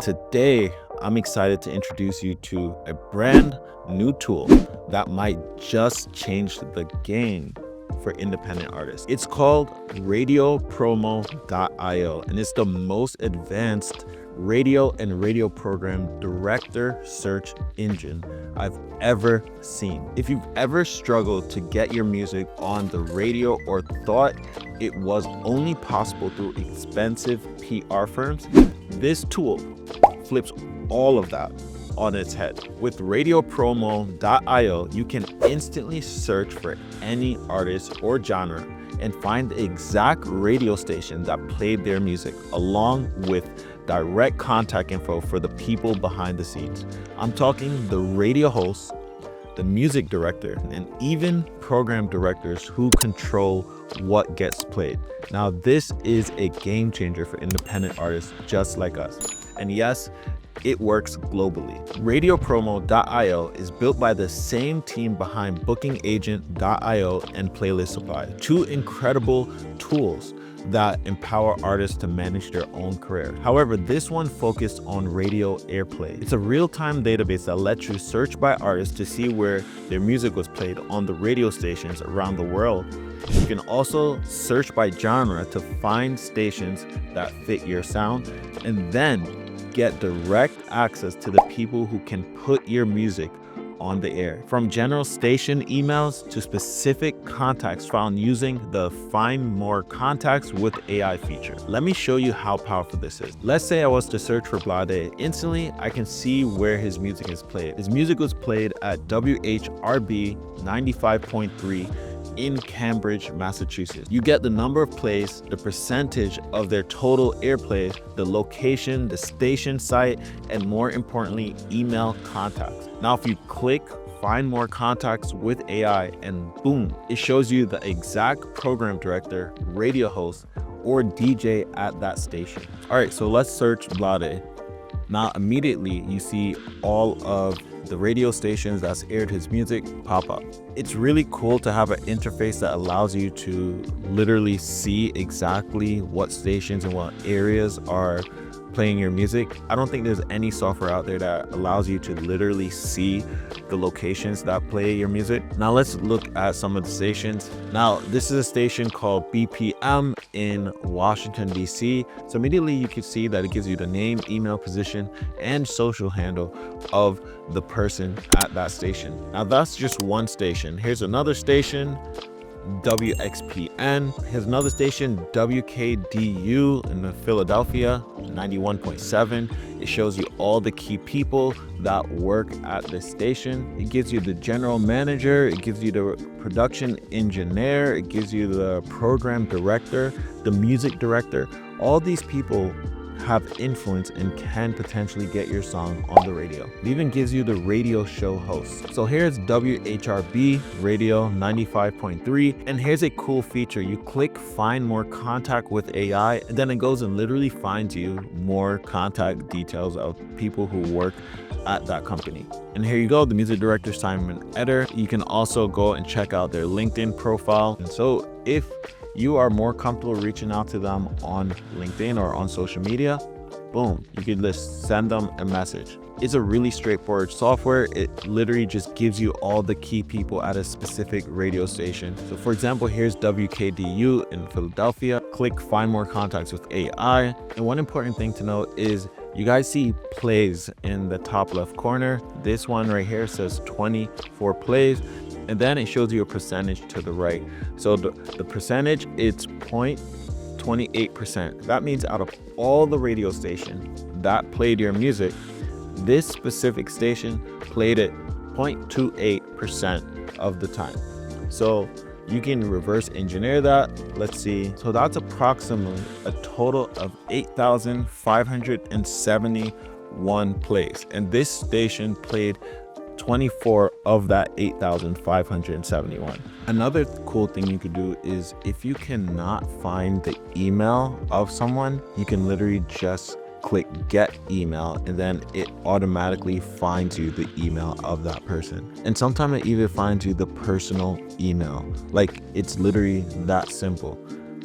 Today, I'm excited to introduce you to a brand new tool that might just change the game for independent artists. It's called radiopromo.io, and it's the most advanced radio and radio program director search engine I've ever seen. If you've ever struggled to get your music on the radio or thought it was only possible through expensive PR firms, this tool flips all of that on its head. With radiopromo.io, you can instantly search for any artist or genre and find the exact radio station that played their music, along with direct contact info for the people behind the scenes. I'm talking the radio hosts, the music director, and even program directors who control what gets played. Now, this is a game changer for independent artists just like us. And yes, it works globally. Radiopromo.io is built by the same team behind bookingagent.io and Playlist Supply, two incredible tools that empower artists to manage their own career. However, this one focused on radio airplay. It's a real-time database that lets you search by artists to see where their music was played on the radio stations around the world. You can also search by genre to find stations that fit your sound, and then get direct access to the people who can put your music on the air. From general station emails to specific contacts found using the Find More Contacts with AI feature. Let me show you how powerful this is. Let's say I was to search for Blade. Instantly, I can see where his music is played. His music was played at WHRB 95.3 in Cambridge, Massachusetts. You get the number of plays, the percentage of their total airplays, the location, the station site, and more importantly, email contacts. Now, if you click Find More Contacts with AI, and boom, it shows you the exact program director, radio host, or DJ at that station. All right, so let's search Blade. Now, immediately you see all of the radio stations that's aired his music pop up. It's really cool to have an interface that allows you to literally see exactly what stations and what areas are playing your music. I don't think there's any software out there that allows you to literally see the locations that play your music. Now let's look at some of the stations. Now this is a station called BPM in Washington, DC. So immediately you can see that it gives you the name, email, position, and social handle of the person at that station. Now that's just one station. Here's another station, WXPN. Here's another station, WKDU in Philadelphia, 91.7. It shows you all the key people that work at this station. It gives you the general manager, it gives you the production engineer, it gives you the program director, the music director. All these people have influence and can potentially get your song on the radio. It even gives you the radio show host. So here's WHRB radio 95.3, and here's a cool feature. You click Find More Contact with AI, and then it goes and literally finds you more contact details of people who work at that company. And here you go, the music director, Simon Eder. You can also go and check out their LinkedIn profile. And so if you are more comfortable reaching out to them on LinkedIn or on social media, boom, you can just send them a message. It's a really straightforward software. It literally just gives you all the key people at a specific radio station. So for example, here's WKDU in Philadelphia. Click Find More Contacts with AI. And one important thing to note is you guys see plays in the top left corner. This one right here says 24 plays. And then it shows you a percentage to the right. So the percentage, it's 0.28%. That means out of all the radio stations that played your music, this specific station played it 0.28% of the time. So you can reverse engineer that. Let's see. So that's approximately a total of 8,571 plays. And this station played 24 of that 8,571. Another cool thing you could do is if you cannot find the email of someone, you can literally just click get email, and then it automatically finds you the email of that person. And sometimes it even finds you the personal email. Like, it's literally that simple.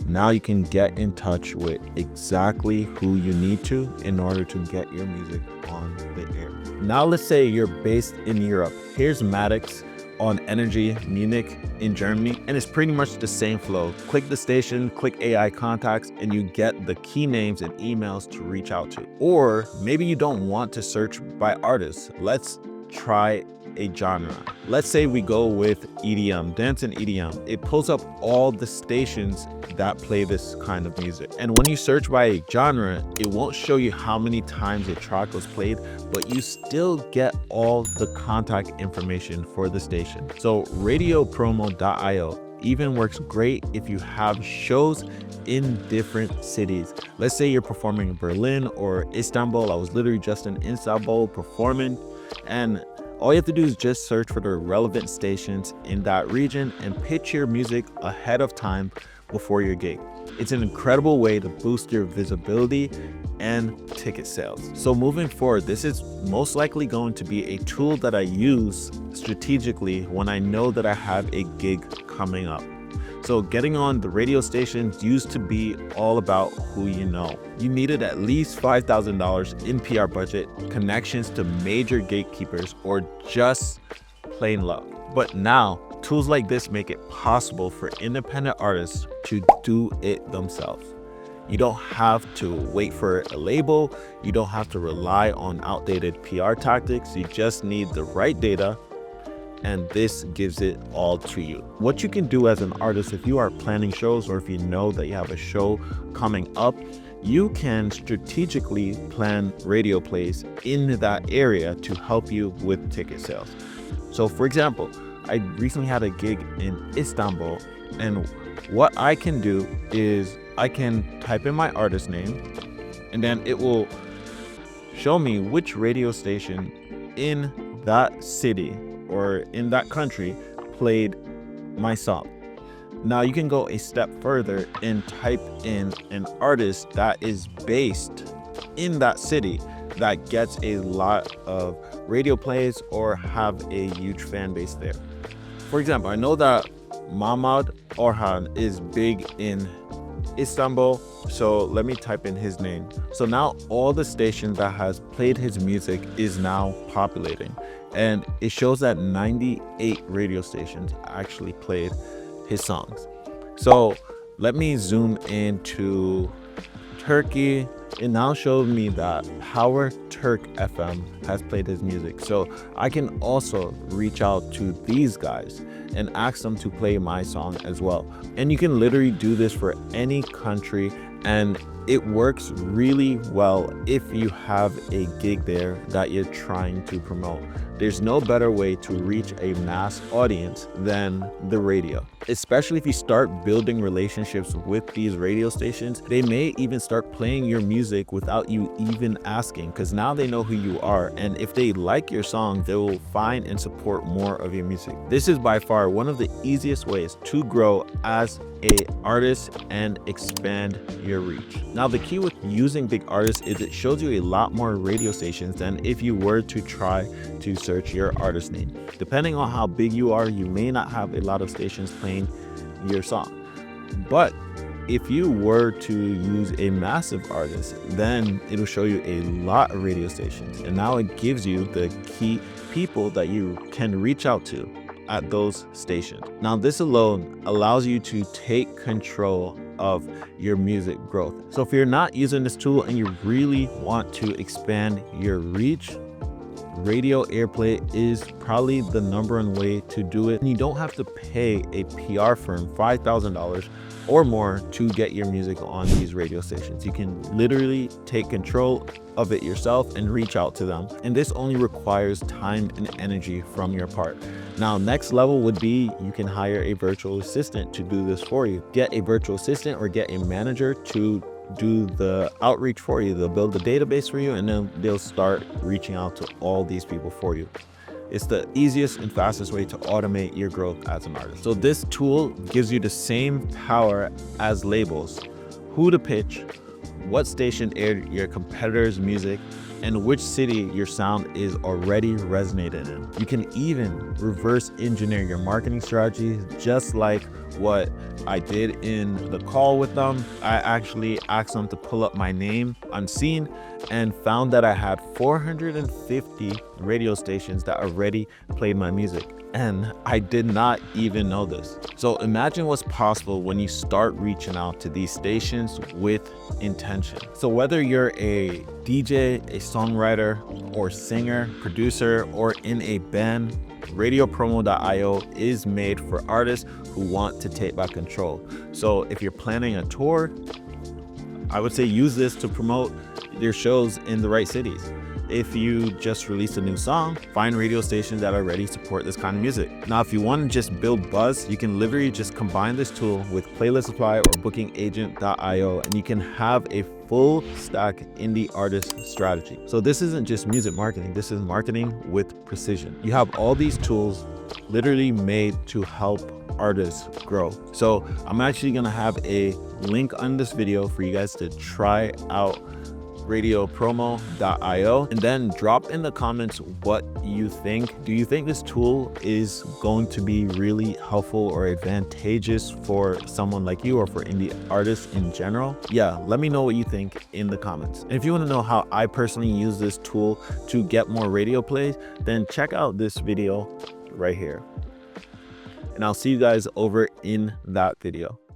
Now you can get in touch with exactly who you need to in order to get your music on the air. Now let's say you're based in Europe. Here's Maddox on Energy Munich in Germany, and it's pretty much the same flow. Click the station, click AI contacts, and you get the key names and emails to reach out to. Or maybe you don't want to search by artists. Let's try a genre. Let's say we go with EDM, dance and EDM. It pulls up all the stations that play this kind of music. And when you search by a genre, it won't show you how many times a track was played, but you still get all the contact information for the station. So radiopromo.io even works great if you have shows in different cities. Let's say you're performing in Berlin or Istanbul. I was literally just in Istanbul performing, and all you have to do is just search for the relevant stations in that region and pitch your music ahead of time before your gig. It's an incredible way to boost your visibility and ticket sales. So moving forward, this is most likely going to be a tool that I use strategically when I know that I have a gig coming up. So getting on the radio stations used to be all about who you know. You needed at least $5,000 in PR budget, connections to major gatekeepers, or just plain luck. But now, tools like this make it possible for independent artists to do it themselves. You don't have to wait for a label. You don't have to rely on outdated PR tactics. You just need the right data, and this gives it all to you. What you can do as an artist, if you are planning shows or if you know that you have a show coming up, you can strategically plan radio plays in that area to help you with ticket sales. So for example, I recently had a gig in Istanbul, and what I can do is I can type in my artist name, and then it will show me which radio station in that city or in that country played my song. Now you can go a step further and type in an artist that is based in that city that gets a lot of radio plays or have a huge fan base there. For example, I know that Mahmut Orhan is big in Istanbul, so let me type in his name. So now all the stations that has played his music is now populating, and it shows that 98 radio stations actually played his songs. So let me zoom into Turkey. It now shows me that Power Turk FM has played his music. So I can also reach out to these guys and ask them to play my song as well. And you can literally do this for any country, and it works really well if you have a gig there that you're trying to promote. There's no better way to reach a mass audience than the radio. Especially if you start building relationships with these radio stations, they may even start playing your music without you even asking, because now they know who you are, and if they like your song, they will find and support more of your music. This is by far one of the easiest ways to grow as an artist and expand your reach. Now the key with using big artists is it shows you a lot more radio stations than if you were to try to search your artist name. Depending on how big you are, you may not have a lot of stations playing your song. But if you were to use a massive artist, then it'll show you a lot of radio stations, and now it gives you the key people that you can reach out to at those stations. Now this alone allows you to take control of your music growth. So if you're not using this tool and you really want to expand your reach, radio airplay is probably the #1 way to do it. And you don't have to pay a PR firm $5,000 or more to get your music on these radio stations. You can literally take control of it yourself and reach out to them. And this only requires time and energy from your part. Now, next level would be you can hire a virtual assistant to do this for you. Get a virtual assistant or get a manager to do the outreach for you. They'll build the database for you, and then they'll start reaching out to all these people for you. It's the easiest and fastest way to automate your growth as an artist. So this tool gives you the same power as labels: who to pitch, what station aired your competitor's music, and which city your sound is already resonated in. You can even reverse engineer your marketing strategy, just like what I did in the call with them. I actually asked them to pull up my name unseen and found that I had 450 radio stations that already played my music. And I did not even know this. So imagine what's possible when you start reaching out to these stations with intention. So whether you're a DJ, a songwriter, or singer, producer, or in a band, radiopromo.io is made for artists who want to take back control. So if you're planning a tour, I would say use this to promote your shows in the right cities. If you just released a new song, find radio stations that already support this kind of music. Now, if you want to just build buzz, you can literally just combine this tool with Playlist Supply or bookingagent.io, and you can have a full stack indie artist strategy. So this isn't just music marketing, this is marketing with precision. You have all these tools literally made to help artists grow. So I'm actually gonna have a link on this video for you guys to try out radiopromo.io, and then drop in the comments what you think. Do you think this tool is going to be really helpful or advantageous for someone like you or for indie artists in general? Yeah, let me know what you think in the comments. And if you want to know how I personally use this tool to get more radio plays, then check out this video right here. And I'll see you guys over in that video.